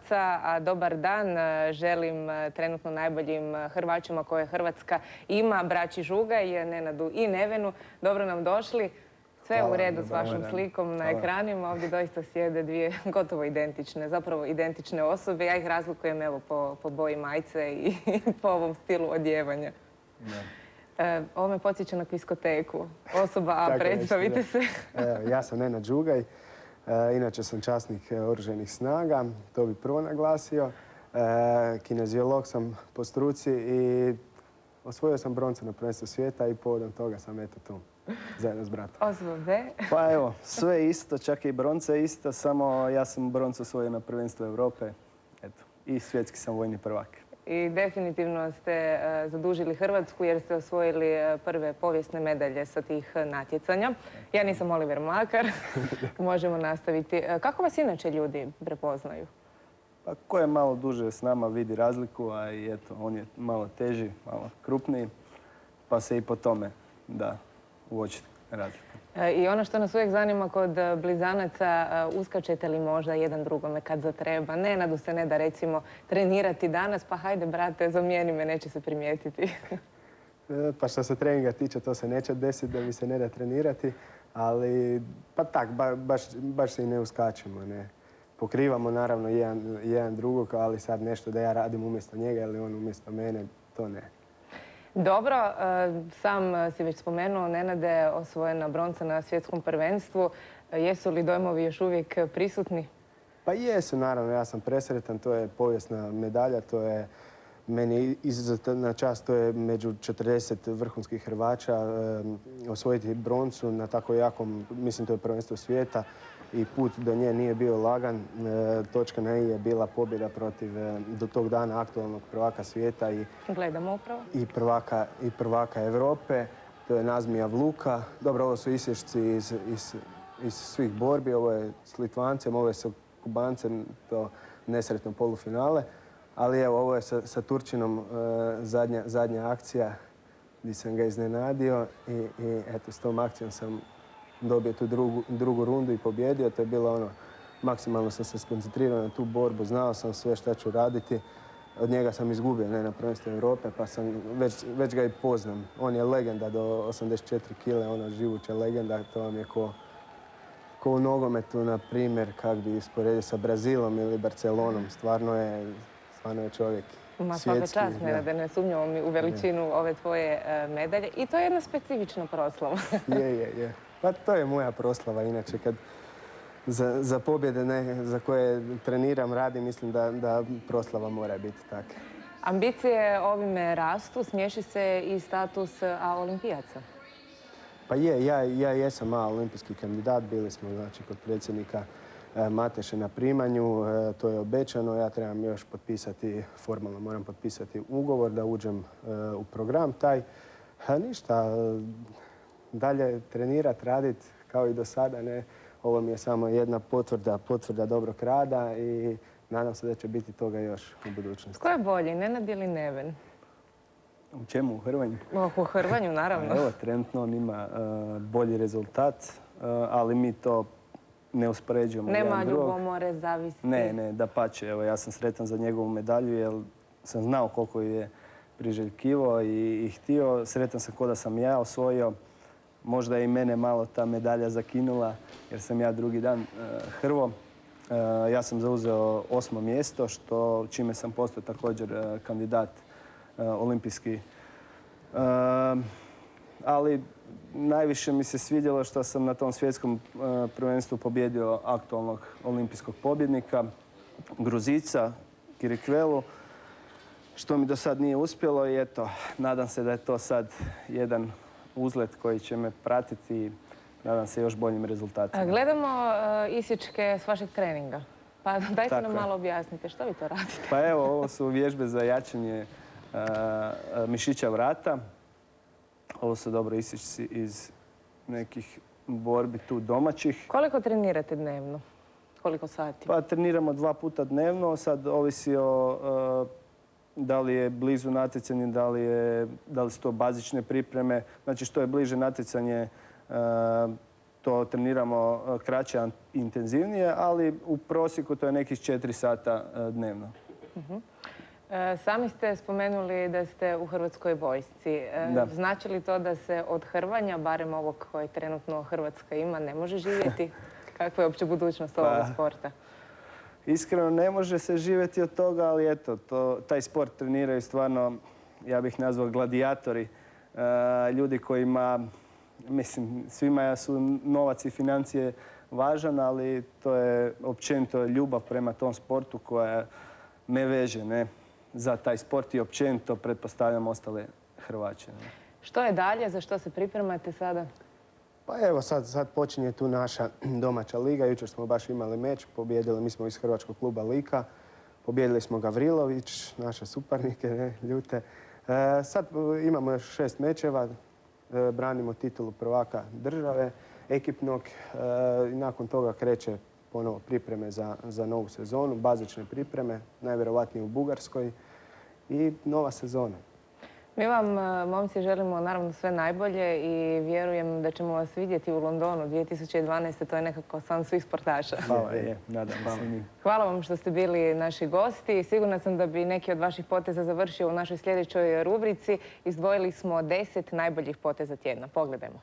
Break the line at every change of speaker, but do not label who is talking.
Blizanaca, a dobar dan želim trenutno najboljim Hrvačima koje Hrvatska ima, braći Žugaj, Nenadu i Nevenu. Dobro nam došli. Sve u redu s vašom slikom na ekranima. Ovdje doista sjede dvije gotovo identične, zapravo identične osobe. Ja ih razlikujem evo po boji majice i po ovom stilu odjevanja. Ovo me podsjeća na kviskoteku. Osoba A, predstavite se.
Ja sam Nenad Žugaj. Inače sam časnik Oružanih snaga, to bi prvo naglasio. Kineziolog sam po struci i osvojio sam broncu na prvenstvu svijeta i povodom toga sam eto tu, zajedno s bratom.
Osoba B?
Pa evo, sve isto, čak i bronca je isto, samo ja sam broncu osvojio na prvenstvu Europe. Eto, i svjetski sam vojni prvak.
I definitivno ste zadužili Hrvatsku jer ste osvojili prve povijesne medalje sa tih natjecanja. Ja nisam Oliver Mlakar, možemo nastaviti. Kako vas inače ljudi prepoznaju?
Pa ko je malo duže s nama vidi razliku, a i eto, on je malo teži, malo krupniji, pa se i po tome da uočiti razliku.
I ono što nas uvijek zanima kod blizanaca, uskačete li možda jedan drugome kad zatreba? Nenadu se ne da recimo trenirati danas, pa hajde brate, zamijeni me, neće se primijetiti.
Pa što se treninga tiče, to se neće desiti da mi se ne da trenirati, ali pa tak, baš se i ne uskačemo, ne. Pokrivamo naravno jedan drugog, ali sad nešto da ja radim umjesto njega ili on umjesto mene, to ne.
Dobro, sam si već spomenuo, Nenade, osvojena bronca na svjetskom prvenstvu. Jesu li dojmovi još uvijek prisutni?
Pa jesu, naravno, ja sam presretan, to je povijesna medalja, to je meni izuzetna čast, to je među 40 vrhunskih Hrvača osvojiti broncu na tako jakom, mislim to je prvenstvo svijeta i put do nje nije bio lagan. Točka na i je bila pobjeda protiv do tog dana aktualnog prvaka svijeta
Gledamo upravo.
I prvaka Europe. To je Nazmija Vluka. Dobro, ovo su isječci iz svih borbi. Ovo je s Litvancem, ovo je sa Kubancem, to nesretno polufinale. Ali evo, ovo je sa Turčinom zadnja akcija gdje sam ga iznenadio i eto, s tom akcijom sam dobio tu drugu rundu i pobjedio. To je bilo ono, maksimalno sam se skoncentrirao na tu borbu, znao sam sve šta ću raditi. Od njega sam izgubio, ne na prvenstvu Europe, pa sam već ga i poznam. On je legenda do 84 kile, ona živuća legenda, to vam je ko u nogometu, na primjer, kak bi usporedio sa Brazilom ili Barcelonom. Stvarno je čovjek svjetski.
Svaka čast, Nenade, ne sumnjamo mi u veličinu ove tvoje medalje. I to je jedna specifična proslava.
Je. Pa to je moja proslava, inače kad za pobjede za koje treniram, radim, mislim da proslava mora biti takva.
Ambicije ovime rastu, smiješi se i status A-olimpijaca.
Pa ja jesam A-olimpijski kandidat, bili smo znači kod predsjednika Mateše na primanju, to je obećano, ja trebam još potpisati, formalno moram potpisati ugovor da uđem u program taj. Ništa, dalje trenirati, raditi kao i do sada, ne. Ovo mi je samo jedna potvrda dobrog rada i nadam se da će biti toga još u budućnosti.
Tko je bolji, Nenad ili Neven?
U čemu? U hrvanju?
U hrvanju, naravno.
Evo, trenutno on ima bolji rezultat, ali mi to ne uspoređujemo.
Nema ljubomore, zavisti?
Ne, dapače. Evo, ja sam sretan za njegovu medalju jer sam znao koliko je priželjkivao i htio. Sretan sam ko da sam ja osvojio. Možda je i mene malo ta medalja zakinula jer sam ja drugi dan hrvo. Ja sam zauzeo 8. mjesto, čime sam postao također kandidat olimpijski. Ali najviše mi se svidjelo što sam na tom svjetskom prvenstvu pobjedio aktualnog olimpijskog pobjednika, Gruzica, Kirikvelu, što mi do sad nije uspjelo i eto, nadam se da je to sad jedan uzlet koji će me pratiti i nadam se još boljim rezultatima.
Gledamo isječke s vašeg treninga. Pa dajte nam malo objasnite, što vi to radite?
Pa evo, ovo su vježbe za jačanje mišića vrata. Ovo su dobro isječci iz nekih borbi tu domaćih.
Koliko trenirate dnevno? Koliko sati?
Pa treniramo 2 puta dnevno. Sad ovisi o da li je blizu natjecanje, da li su to bazične pripreme. Znači što je bliže natjecanje, to treniramo kraće, intenzivnije, ali u prosjeku to je nekih 4 sata dnevno.
Sami ste spomenuli da ste u Hrvatskoj vojsci.
Da.
Znači li to da se od hrvanja, barem ovog koje trenutno Hrvatska ima, ne može živjeti? Kakva je uopće budućnost ovoga sporta?
Iskreno, ne može se živjeti od toga, ali eto, taj sport treniraju stvarno, ja bih nazvao gladijatori. Ljudi kojima, mislim, svima su novac i financije važan, ali to je općenito ljubav prema tom sportu koja me veže, ne, za taj sport i općenito pretpostavljam ostale Hrvaće. Ne.
Što je dalje? Za što se pripremate sada?
Pa evo sad počinje tu naša domaća liga. Jučer smo baš imali meč, pobjedili, mi smo iz Hrvačkog kluba Lika. Pobjedili smo Gavrilović, naše suparnike, ne, ljute. Sad imamo još 6 mečeva, branimo titulu prvaka države, ekipnog. I nakon toga kreće ponovo pripreme za novu sezonu, bazične pripreme, najvjerovatnije u Bugarskoj i nova sezona.
Mi vam, momci, želimo naravno sve najbolje i vjerujem da ćemo vas vidjeti u Londonu 2012. To je nekako san svih sportaša.
Hvala, nadam se mi.
Hvala vam što ste bili naši gosti. Sigurna sam da bi neki od vaših poteza završio u našoj sljedećoj rubrici. Izdvojili smo 10 najboljih poteza tjedna. Pogledajmo.